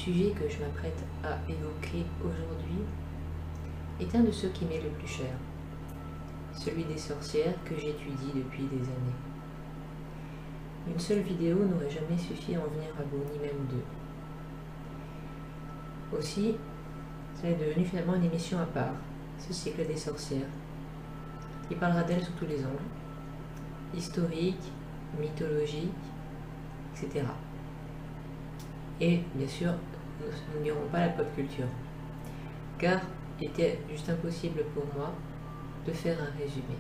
sujet que je m'apprête à évoquer aujourd'hui est un de ceux qui m'est le plus cher, celui des sorcières que j'étudie depuis des années. Une seule vidéo n'aurait jamais suffi à en venir à bout, ni même deux. Aussi, ça est devenu finalement une émission à part, ce cycle des sorcières, qui parlera d'elles sous tous les angles, historiques, mythologiques, etc. Et bien sûr, nous n'ignorons pas la pop culture, car il était juste impossible pour moi de faire un résumé.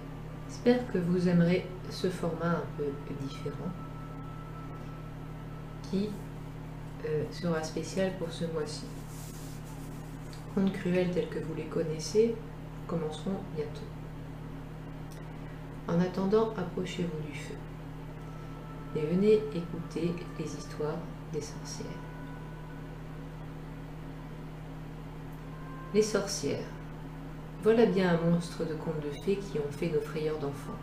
J'espère que vous aimerez ce format un peu différent, qui sera spécial pour ce mois-ci. Contes cruels tels que vous les connaissez commenceront bientôt. En attendant, approchez-vous du feu et venez écouter les histoires des sorcières. Les sorcières. Voilà bien un monstre de contes de fées qui ont fait nos frayeurs d'enfants,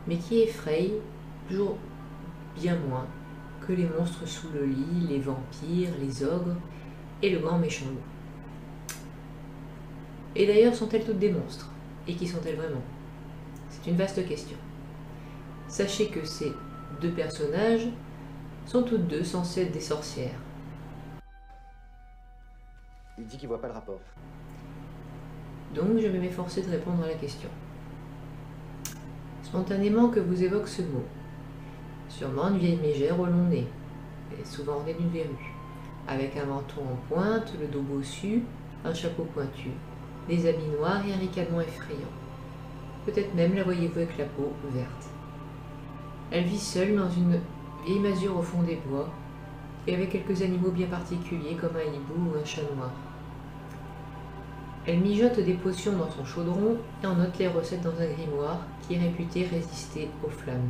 mais qui effrayent toujours bien moins que les monstres sous le lit, les vampires, les ogres et le grand méchant loup. Et d'ailleurs, sont-elles toutes des monstres? Et qui sont-elles vraiment? C'est une vaste question. Sachez que ces deux personnages sont toutes deux censées être des sorcières. Il dit qu'il voit pas le rapport. Donc je vais m'efforcer de répondre à la question. Spontanément, que vous évoque ce mot? Sûrement une vieille mégère au long nez, et souvent ornée d'une verrue, avec un menton en pointe, le dos bossu, un chapeau pointu, des habits noirs et un ricanement effrayant. Peut-être même la voyez-vous avec la peau verte. Elle vit seule dans une vieille masure au fond des bois, et avec quelques animaux bien particuliers comme un hibou ou un chat noir. Elle mijote des potions dans son chaudron et en note les recettes dans un grimoire qui est réputé résister aux flammes.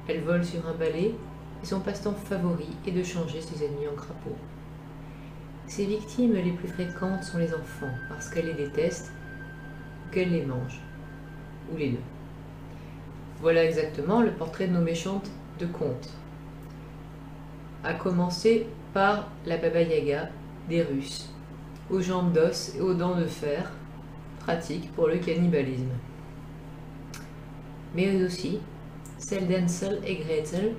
Elle vole sur un balai et son passe-temps favori est de changer ses ennemis en crapauds. Ses victimes les plus fréquentes sont les enfants parce qu'elle les déteste ou qu'elle les mange, ou les deux. Voilà exactement le portrait de nos méchantes de contes. À commencer par la Baba Yaga des Russes, aux jambes d'os et aux dents de fer, pratique pour le cannibalisme. Mais aussi celle d'Hansel et Gretel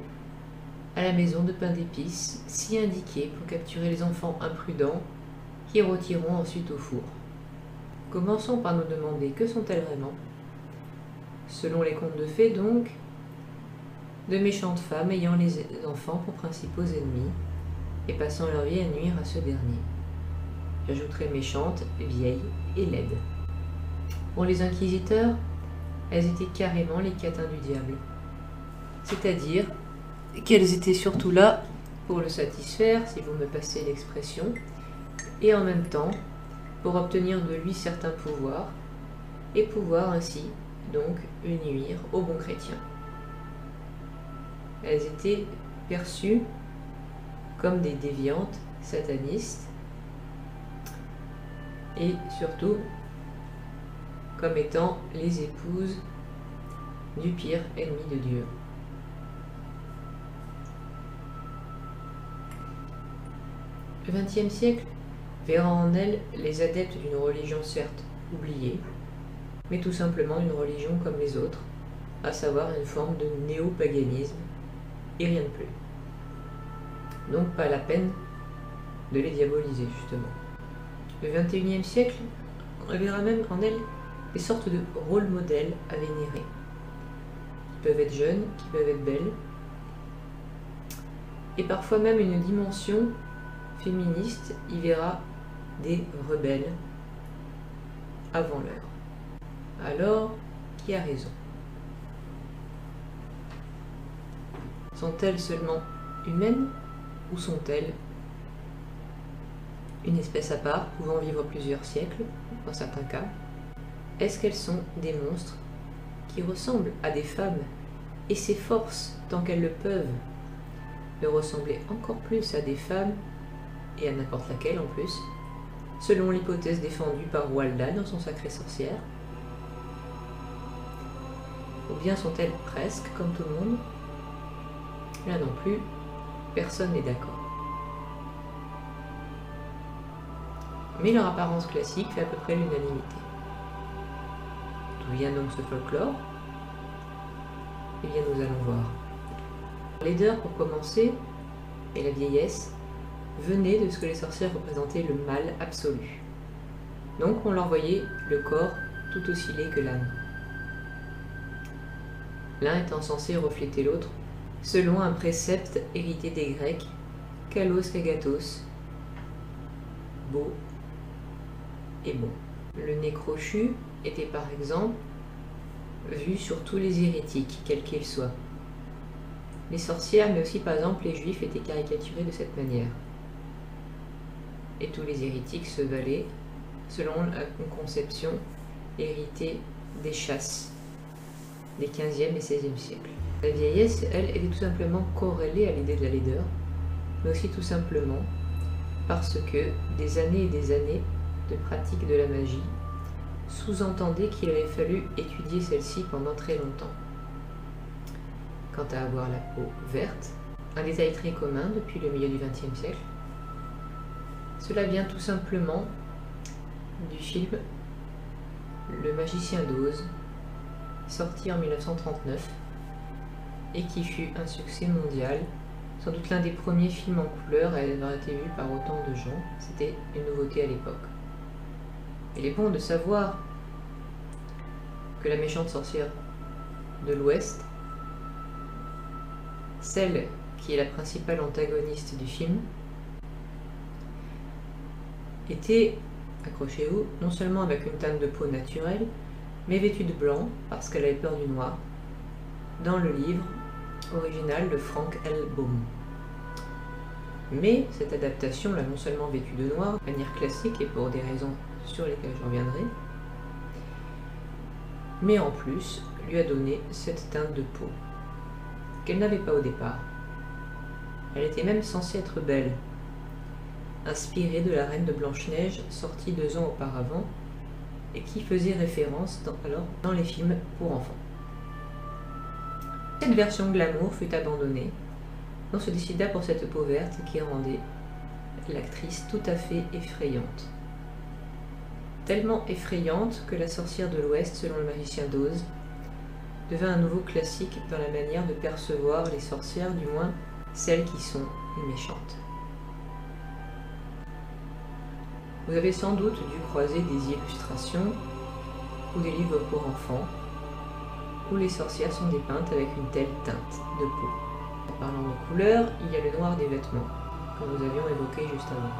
à la maison de pain d'épices, si indiquée pour capturer les enfants imprudents qui rôtiront ensuite au four. Commençons par nous demander que sont-elles vraiment? Selon les contes de fées donc, de méchantes femmes ayant les enfants pour principaux ennemis et passant leur vie à nuire à ce dernier. J'ajouterai méchantes, vieilles et laides. Pour les inquisiteurs, elles étaient carrément les catins du diable. C'est-à-dire qu'elles étaient surtout là pour le satisfaire, si vous me passez l'expression, et en même temps pour obtenir de lui certains pouvoirs, et pouvoir ainsi donc nuire aux bons chrétiens. Elles étaient perçues comme des déviantes satanistes et surtout comme étant les épouses du pire ennemi de Dieu. Le XXe siècle verra en elles les adeptes d'une religion certes oubliée, mais tout simplement d'une religion comme les autres, à savoir une forme de néo-paganisme, et rien de plus. Donc pas la peine de les diaboliser, justement. Le XXIe siècle verra même en elles des sortes de rôles modèles à vénérer, qui peuvent être jeunes, qui peuvent être belles, et parfois même une dimension féministe y verra des rebelles avant l'heure. Alors, qui a raison? Sont-elles seulement humaines ou sont-elles une espèce à part pouvant vivre plusieurs siècles, dans certains cas? Est-ce qu'elles sont des monstres qui ressemblent à des femmes et s'efforcent, tant qu'elles le peuvent, de ressembler encore plus à des femmes, et à n'importe laquelle en plus, selon l'hypothèse défendue par Walda dans son Sacré Sorcière? Ou bien sont-elles presque comme tout le monde? Là non plus, personne n'est d'accord. mais leur apparence classique fait à peu près l'unanimité. D'où vient donc ce folklore? Eh bien, nous allons voir. La laideur, pour commencer, et la vieillesse, venaient de ce que les sorcières représentaient le mal absolu. Donc on leur voyait le corps tout aussi laid que l'âme. L'un étant censé refléter l'autre, selon un précepte hérité des Grecs, kalos kagatos, beau et bon. Le nez crochu était par exemple vu sur tous les hérétiques, quels qu'ils soient. Les sorcières, mais aussi par exemple les juifs, étaient caricaturés de cette manière. Et tous les hérétiques se valaient selon une conception héritée des chasses des 15e et 16e siècles. La vieillesse, elle, était tout simplement corrélée à l'idée de la laideur, mais aussi tout simplement parce que des années et des années de pratique de la magie sous-entendaient qu'il avait fallu étudier celle-ci pendant très longtemps. Quant à avoir la peau verte, un détail très commun depuis le milieu du XXe siècle, cela vient tout simplement du film Le Magicien d'Oz, sorti en 1939 et qui fut un succès mondial, sans doute l'un des premiers films en couleur à avoir été vu par autant de gens. C'était une nouveauté à l'époque. Il est bon de savoir que la méchante sorcière de l'Ouest, celle qui est la principale antagoniste du film, était, accrochez-vous, non seulement avec une teinte de peau naturelle, mais vêtue de blanc parce qu'elle avait peur du noir, dans le livre original de Frank L. Baum. Mais cette adaptation l'a non seulement vêtue de noir, de manière classique et pour des raisons sur lesquelles je reviendrai, mais en plus lui a donné cette teinte de peau qu'elle n'avait pas au départ. Elle était même censée être belle, inspirée de la reine de Blanche-Neige sortie 2 ans auparavant et qui faisait référence dans les films pour enfants. Cette version glamour fut abandonnée. On se décida pour cette peau verte qui rendait l'actrice tout à fait effrayante. Tellement effrayante que la sorcière de l'Ouest, selon le magicien d'Oz, devint un nouveau classique dans la manière de percevoir les sorcières, du moins celles qui sont les méchantes. Vous avez sans doute dû croiser des illustrations ou des livres pour enfants où les sorcières sont dépeintes avec une telle teinte de peau. En parlant de couleurs, il y a le noir des vêtements, que nous avions évoqué juste avant.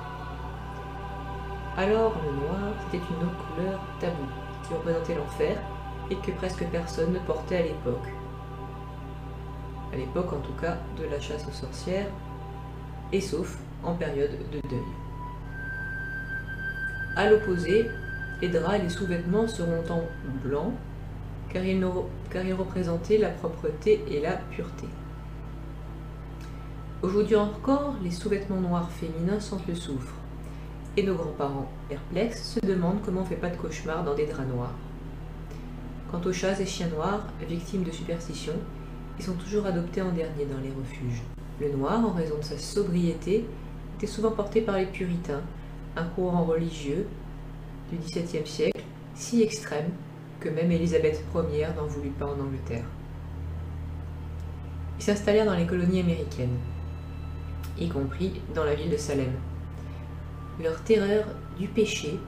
Alors, le noir, c'était une autre couleur taboue, qui représentait l'enfer et que presque personne ne portait à l'époque. À l'époque, en tout cas, de la chasse aux sorcières, et sauf en période de deuil. À l'opposé, les draps et les sous-vêtements seront en blanc, car ils représentaient la propreté et la pureté. Aujourd'hui encore, les sous-vêtements noirs féminins sentent le soufre, et nos grands-parents, perplexes, se demandent comment on ne fait pas de cauchemar dans des draps noirs. Quant aux chats et chiens noirs, victimes de superstition, ils sont toujours adoptés en dernier dans les refuges. Le noir, en raison de sa sobriété, était souvent porté par les puritains, un courant religieux du XVIIe siècle, si extrême que même Élisabeth Ier n'en voulut pas en Angleterre. Ils s'installèrent dans les colonies américaines, y compris dans la ville de Salem. Leur terreur du péché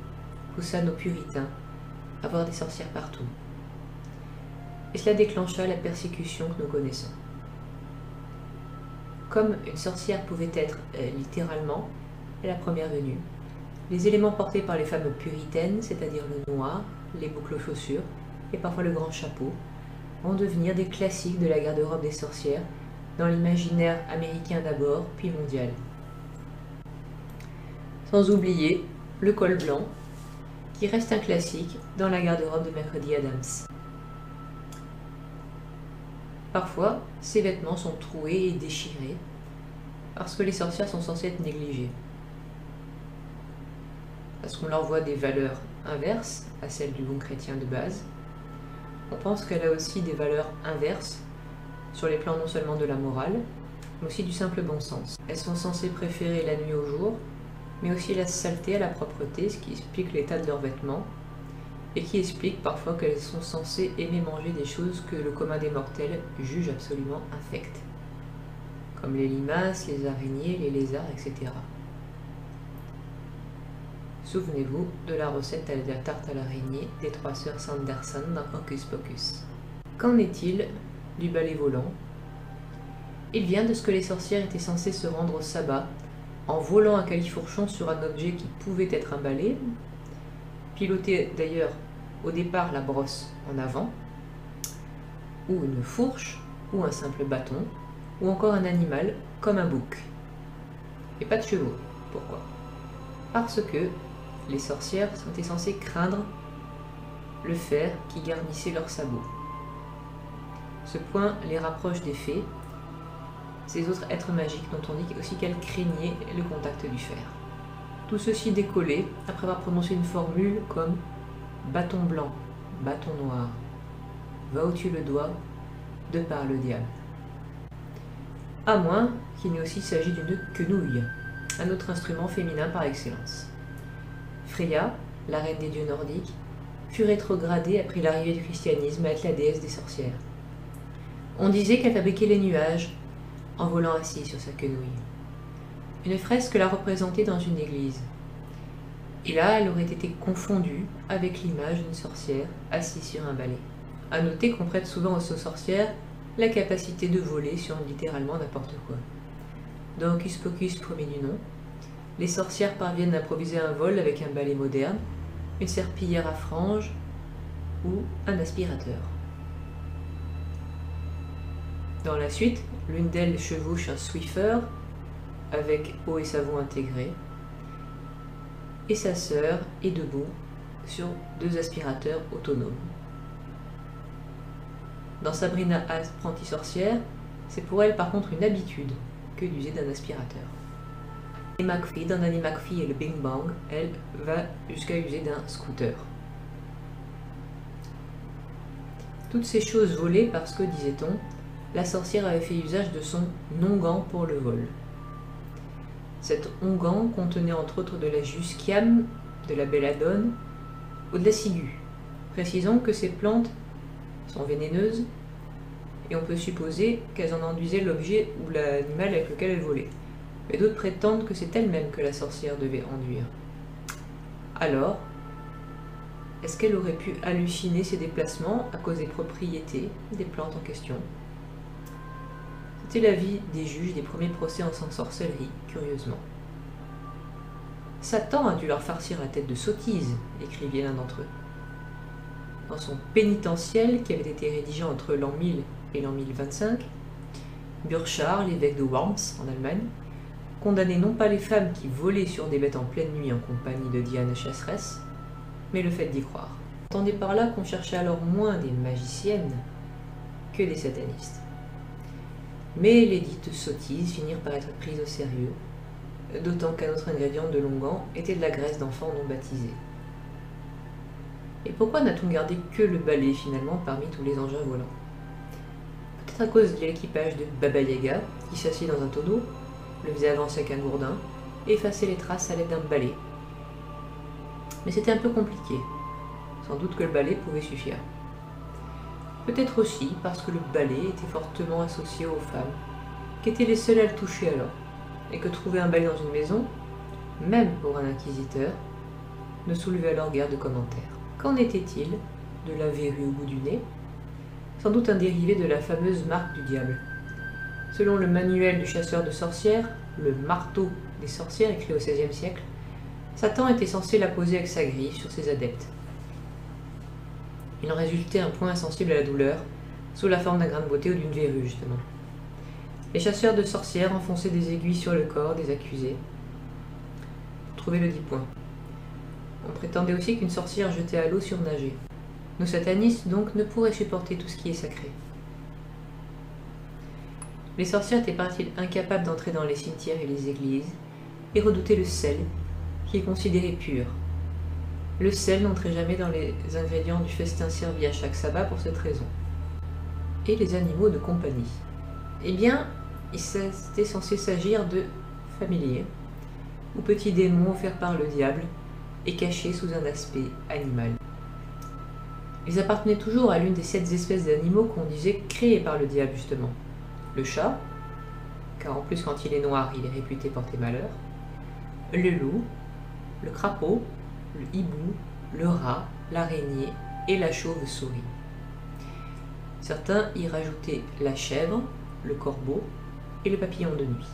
poussa nos puritains à voir des sorcières partout. Et cela déclencha la persécution que nous connaissons. Comme une sorcière pouvait être littéralement la première venue, les éléments portés par les femmes puritaines, c'est-à-dire le noir, les boucles aux chaussures et parfois le grand chapeau, vont devenir des classiques de la garde-robe des sorcières dans l'imaginaire américain d'abord, puis mondial. Sans oublier le col blanc, qui reste un classique dans la garde-robe de Mercredi Adams. Parfois, ces vêtements sont troués et déchirés, parce que les sorcières sont censées être négligées. Parce qu'on leur voit des valeurs inverses à celles du bon chrétien de base. On pense qu'elle a aussi des valeurs inverses sur les plans non seulement de la morale, mais aussi du simple bon sens. Elles sont censées préférer la nuit au jour, mais aussi la saleté à la propreté, ce qui explique l'état de leurs vêtements, et qui explique parfois qu'elles sont censées aimer manger des choses que le commun des mortels juge absolument infectes, comme les limaces, les araignées, les lézards, etc. Souvenez-vous de la recette de la tarte à l'araignée des 3 sœurs Sanderson dans Hocus Pocus. Qu'en est-il du balai volant? Il vient de ce que les sorcières étaient censées se rendre au sabbat en volant un califourchon sur un objet qui pouvait être un balai, piloter d'ailleurs au départ la brosse en avant, ou une fourche, ou un simple bâton, ou encore un animal comme un bouc. Et pas de chevaux. Pourquoi? Parce que les sorcières étaient censées craindre le fer qui garnissait leurs sabots. Ce point les rapproche des fées, ces autres êtres magiques dont on dit aussi qu'elles craignaient le contact du fer. Tout ceci décollé après avoir prononcé une formule comme « bâton blanc, bâton noir, va où tu le dois, de par le diable ». À moins qu'il n'ait aussi s'agit d'une quenouille, un autre instrument féminin par excellence. Freya, la reine des dieux nordiques, fut rétrogradée après l'arrivée du christianisme à être la déesse des sorcières. On disait qu'elle fabriquait les nuages en volant assise sur sa quenouille. Une fresque la représentait dans une église. Et là, elle aurait été confondue avec l'image d'une sorcière assise sur un balai. À noter qu'on prête souvent aux sorcières la capacité de voler sur littéralement n'importe quoi. Dans Hocus Pocus premier du nom, les sorcières parviennent à improviser un vol avec un balai moderne, une serpillière à franges ou un aspirateur. Dans la suite, l'une d'elles chevauche un Swiffer avec eau et savon intégrés, et sa sœur est debout sur 2 aspirateurs autonomes. Dans Sabrina apprentie sorcière, c'est pour elle par contre une habitude que d'user d'un aspirateur. Et McPhee, dans Nanny McPhee et le Bing Bang, elle va jusqu'à user d'un scooter. Toutes ces choses volées parce que, disait-on, la sorcière avait fait usage de son onguent pour le vol. Cet onguent contenait entre autres de la jusquiame, de la belladone ou de la ciguë. Précisons que ces plantes sont vénéneuses et on peut supposer qu'elles en enduisaient l'objet ou l'animal avec lequel elles volaient. Mais d'autres prétendent que c'est elle-même que la sorcière devait enduire. Alors, est-ce qu'elle aurait pu halluciner ses déplacements à cause des propriétés des plantes en question? C'était l'avis des juges des premiers procès en sorcellerie, curieusement. Satan a dû leur farcir la tête de sottise, écrivit l'un d'entre eux. Dans son pénitentiel, qui avait été rédigé entre l'an 1000 et l'an 1025, Burchard, l'évêque de Worms, en Allemagne, condamnait non pas les femmes qui volaient sur des bêtes en pleine nuit en compagnie de Diane chasseresse, mais le fait d'y croire. Entendez par là qu'on cherchait alors moins des magiciennes que des satanistes. Mais les dites sottises finirent par être prises au sérieux, d'autant qu'un autre ingrédient de l'onguent était de la graisse d'enfants non baptisés. Et pourquoi n'a-t-on gardé que le balai finalement parmi tous les engins volants? Peut-être à cause de l'équipage de Baba Yaga, qui s'assit dans un tonneau, le faisait avancer avec un gourdin, et effaçait les traces à l'aide d'un balai. Mais c'était un peu compliqué. Sans doute que le balai pouvait suffire. Peut-être aussi parce que le balai était fortement associé aux femmes, qui étaient les seules à le toucher alors, et que trouver un balai dans une maison, même pour un inquisiteur, ne soulevait alors guère de commentaires. Qu'en était-il de la verrue au bout du nez? Sans doute un dérivé de la fameuse marque du diable. Selon le manuel du chasseur de sorcières, le marteau des sorcières écrit au XVIe siècle, Satan était censé la poser avec sa griffe sur ses adeptes. Il en résultait un point insensible à la douleur, sous la forme d'un grain de beauté ou d'une verrue, justement. Les chasseurs de sorcières enfonçaient des aiguilles sur le corps des accusés pour trouver le 10 points. On prétendait aussi qu'une sorcière jetée à l'eau surnageait. Nos satanistes, donc, ne pourraient supporter tout ce qui est sacré. Les sorcières étaient paraît-il incapables d'entrer dans les cimetières et les églises, et redoutaient le sel, qui est considéré pur. Le sel n'entrait jamais dans les ingrédients du festin servi à chaque sabbat pour cette raison. Et les animaux de compagnie. Eh bien, il était censé s'agir de familiers, ou petit démon offert par le diable et caché sous un aspect animal. Ils appartenaient toujours à l'une des 7 espèces d'animaux qu'on disait créées par le diable justement. Le chat, car en plus quand il est noir, il est réputé porter malheur, le loup, le crapaud, le hibou, le rat, l'araignée et la chauve-souris. Certains y rajoutaient la chèvre, le corbeau et le papillon de nuit.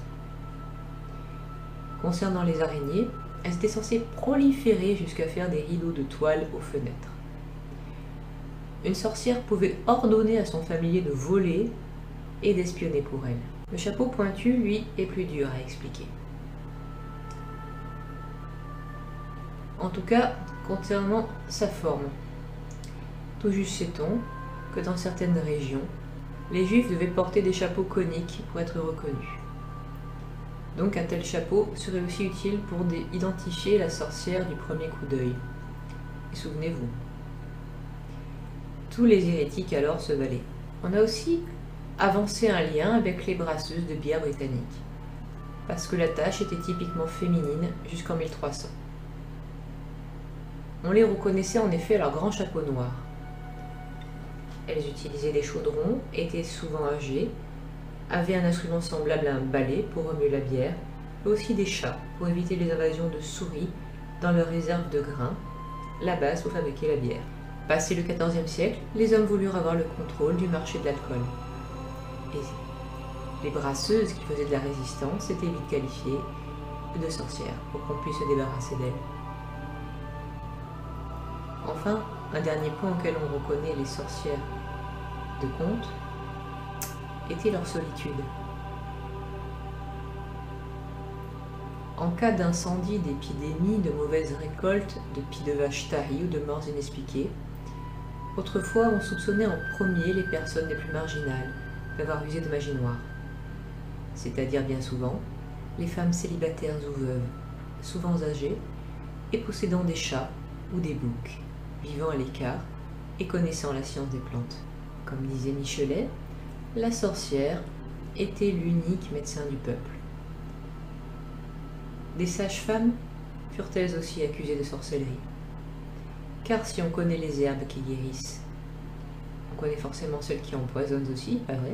Concernant les araignées, elles étaient censées proliférer jusqu'à faire des rideaux de toile aux fenêtres. Une sorcière pouvait ordonner à son familier de voler et d'espionner pour elle. Le chapeau pointu, lui, est plus dur à expliquer. En tout cas, concernant sa forme. Tout juste sait-on que dans certaines régions, les juifs devaient porter des chapeaux coniques pour être reconnus. Donc un tel chapeau serait aussi utile pour identifier la sorcière du premier coup d'œil. Et souvenez-vous, tous les hérétiques alors se valaient. On a aussi avancé un lien avec les brasseuses de bière britanniques, parce que la tâche était typiquement féminine jusqu'en 1300. On les reconnaissait en effet à leur grand chapeau noir. Elles utilisaient des chaudrons, étaient souvent âgées, avaient un instrument semblable à un balai pour remuer la bière, mais aussi des chats pour éviter les invasions de souris dans leurs réserves de grains, la base pour fabriquer la bière. Passé le XIVe siècle, les hommes voulurent avoir le contrôle du marché de l'alcool. Et les brasseuses qui faisaient de la résistance étaient vite qualifiées de sorcières pour qu'on puisse se débarrasser d'elles. Enfin, un dernier point auquel on reconnaît les sorcières de conte était leur solitude. En cas d'incendie, d'épidémie, de mauvaise récolte, de pis de vaches taries ou de morts inexpliquées, autrefois on soupçonnait en premier les personnes les plus marginales d'avoir usé de magie noire, c'est-à-dire bien souvent les femmes célibataires ou veuves, souvent âgées et possédant des chats ou des boucs, vivant à l'écart et connaissant la science des plantes. Comme disait Michelet, la sorcière était l'unique médecin du peuple. Des sages-femmes furent elles aussi accusées de sorcellerie. Car si on connaît les herbes qui guérissent, on connaît forcément celles qui empoisonnent aussi, pas vrai?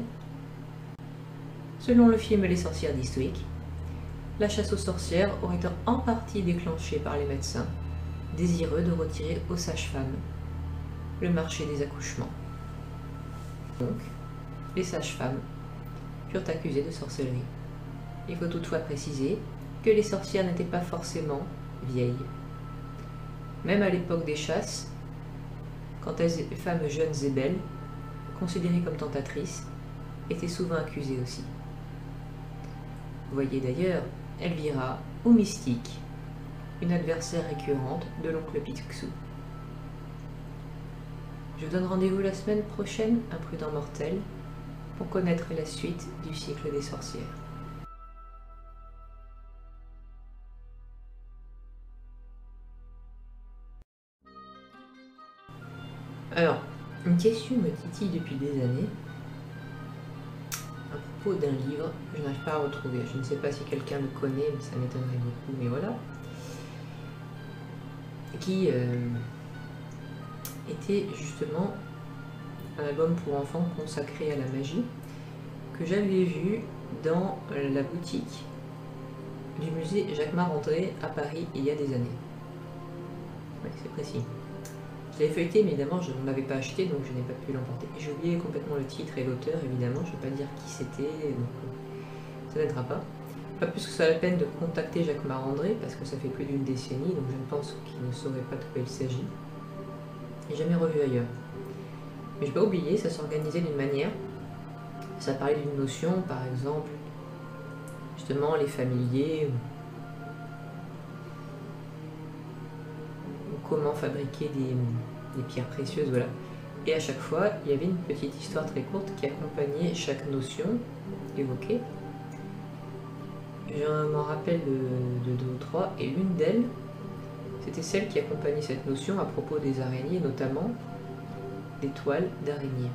Selon le film Les sorcières d'Eastwick, la chasse aux sorcières aurait été en partie déclenchée par les médecins, désireux de retirer aux sages-femmes le marché des accouchements. Donc, les sages-femmes furent accusées de sorcellerie. Il faut toutefois préciser que les sorcières n'étaient pas forcément vieilles. Même à l'époque des chasses, quand les femmes jeunes et belles, considérées comme tentatrices, étaient souvent accusées aussi. Vous voyez d'ailleurs Elvira ou Mystique, une adversaire récurrente de l'oncle Picsou. Je vous donne rendez-vous la semaine prochaine, Imprudent Mortel, pour connaître la suite du cycle des sorcières. Alors, une question me titille depuis des années, à propos d'un livre que je n'arrive pas à retrouver. Je ne sais pas si quelqu'un le connaît, mais ça m'étonnerait beaucoup, mais voilà. Qui était justement un album pour enfants consacré à la magie, que j'avais vu dans la boutique du musée Jacquemart-André à Paris il y a des années. Oui, c'est précis. Je l'avais feuilleté, mais évidemment, je ne l'avais pas acheté, donc je n'ai pas pu l'emporter. J'ai oublié complètement le titre et l'auteur, évidemment, je ne vais pas dire qui c'était, donc ça n'aidera pas. Pas plus que ça la peine de contacter Jacquemart André, parce que ça fait plus d'une décennie, donc je ne pense qu'il ne saurait pas de quoi il s'agit. Et jamais revu ailleurs. Mais je n'ai pas oublié, ça s'organisait d'une manière. Ça parlait d'une notion, par exemple, justement, les familiers, comment fabriquer des pierres précieuses, voilà. Et à chaque fois, il y avait une petite histoire très courte qui accompagnait chaque notion évoquée. Je m'en rappelle de 2 ou 3, et l'une d'elles, c'était celle qui accompagnait cette notion à propos des araignées, notamment des toiles d'araignées.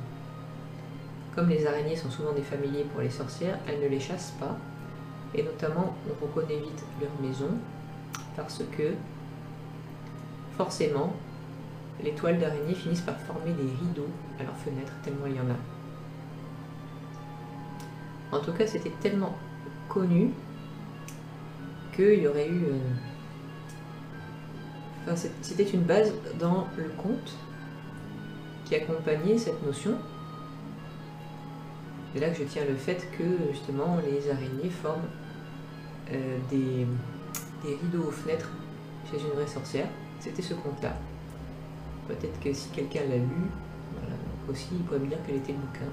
Comme les araignées sont souvent des familiers pour les sorcières, elles ne les chassent pas, et notamment on reconnaît vite leur maison, parce que forcément les toiles d'araignée finissent par former des rideaux à leurs fenêtres tellement il y en a. En tout cas, c'était tellement connu qu'il y aurait eu... Enfin, c'était une base dans le conte qui accompagnait cette notion. C'est là que je tiens le fait que justement les araignées forment des rideaux aux fenêtres chez une vraie sorcière. C'était ce conte-là. Peut-être que si quelqu'un l'a lu, voilà, aussi il pourrait me dire quel était le bouquin.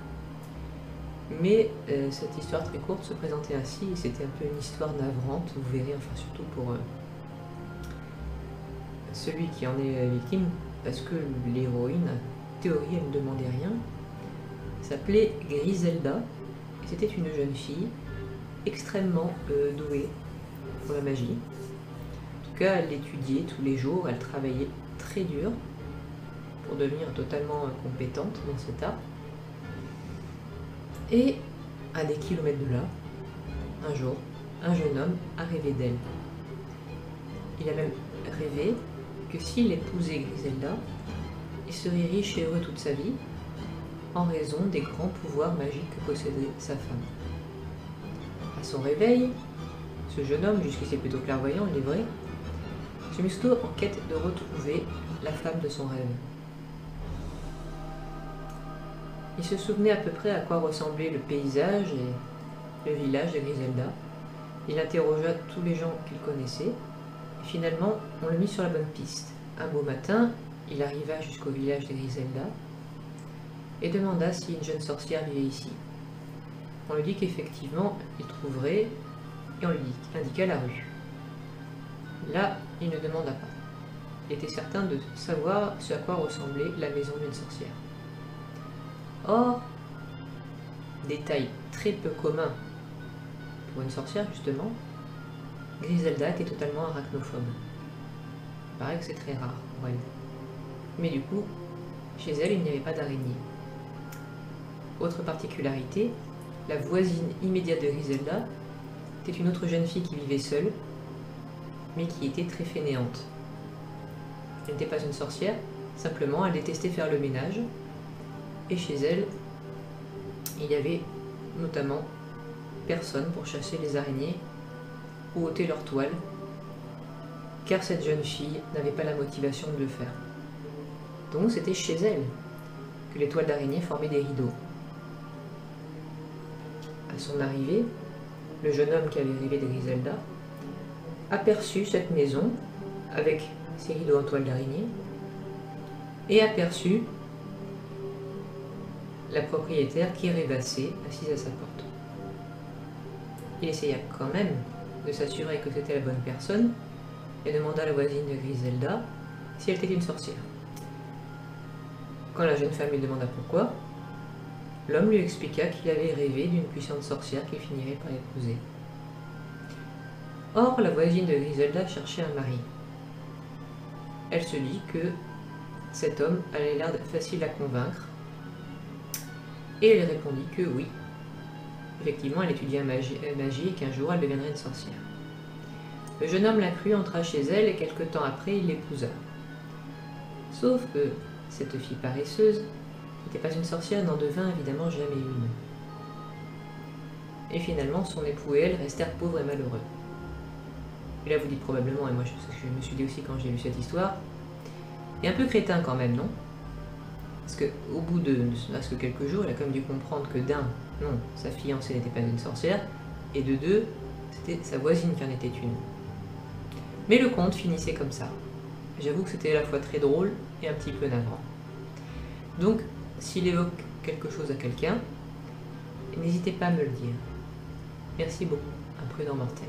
Mais cette histoire très courte se présentait ainsi, et c'était un peu une histoire navrante, vous verrez, enfin surtout pour celui qui en est victime, parce que l'héroïne, en théorie, elle ne demandait rien, s'appelait Griselda, et c'était une jeune fille extrêmement douée pour la magie. En tout cas, elle l'étudiait tous les jours, elle travaillait très dur pour devenir totalement compétente dans cet art. Et à des kilomètres de là, un jour, un jeune homme a rêvé d'elle. Il a même rêvé que s'il épousait Griselda, il serait riche et heureux toute sa vie, en raison des grands pouvoirs magiques que possédait sa femme. À son réveil, ce jeune homme, jusqu'ici plutôt clairvoyant, il est vrai, se mit aussitôt en quête de retrouver la femme de son rêve. Il se souvenait à peu près à quoi ressemblait le paysage et le village de Griselda. Il interrogea tous les gens qu'il connaissait, et finalement, on le mit sur la bonne piste. Un beau matin, il arriva jusqu'au village de Griselda et demanda si une jeune sorcière vivait ici. On lui dit qu'effectivement, il trouverait, et on lui indiqua la rue. Là, il ne demanda pas. Il était certain de savoir ce à quoi ressemblait la maison d'une sorcière. Or, détail très peu commun pour une sorcière justement, Griselda était totalement arachnophobe. Il paraît que c'est très rare pour elle. Mais du coup, chez elle, il n'y avait pas d'araignée. Autre particularité, la voisine immédiate de Griselda était une autre jeune fille qui vivait seule, mais qui était très fainéante. Elle n'était pas une sorcière, simplement elle détestait faire le ménage, et chez elle, il y avait notamment personne pour chasser les araignées ou ôter leurs toiles, car cette jeune fille n'avait pas la motivation de le faire. Donc c'était chez elle que les toiles d'araignée formaient des rideaux. À son arrivée, le jeune homme qui avait rêvé de Griselda aperçut cette maison avec ses rideaux en toile d'araignée et aperçut la propriétaire qui rêvassait assise à sa porte. Il essaya quand même de s'assurer que c'était la bonne personne et demanda à la voisine de Griselda si elle était une sorcière. Quand la jeune femme lui demanda pourquoi, l'homme lui expliqua qu'il avait rêvé d'une puissante sorcière qu'il finirait par épouser. Or, la voisine de Griselda cherchait un mari. Elle se dit que cet homme avait l'air facile à convaincre, et elle répondit que oui, effectivement elle étudiait la magie et qu'un jour elle deviendrait une sorcière. Le jeune homme la crut, entra chez elle et quelque temps après il l'épousa. Sauf que cette fille paresseuse n'était pas une sorcière, n'en devint évidemment jamais une. Et finalement son époux et elle restèrent pauvres et malheureux. Et là vous dites probablement, et moi je me suis dit aussi quand j'ai lu cette histoire, et un peu crétin quand même, non? Parce qu'au bout de ne serait-ce que quelques jours, elle a quand même dû comprendre que d'un, non, sa fiancée n'était pas une sorcière, et de deux, c'était sa voisine qui en était une. Mais le conte finissait comme ça. J'avoue que c'était à la fois très drôle et un petit peu navrant. Donc, s'il évoque quelque chose à quelqu'un, n'hésitez pas à me le dire. Merci beaucoup, Imprudent Mortel.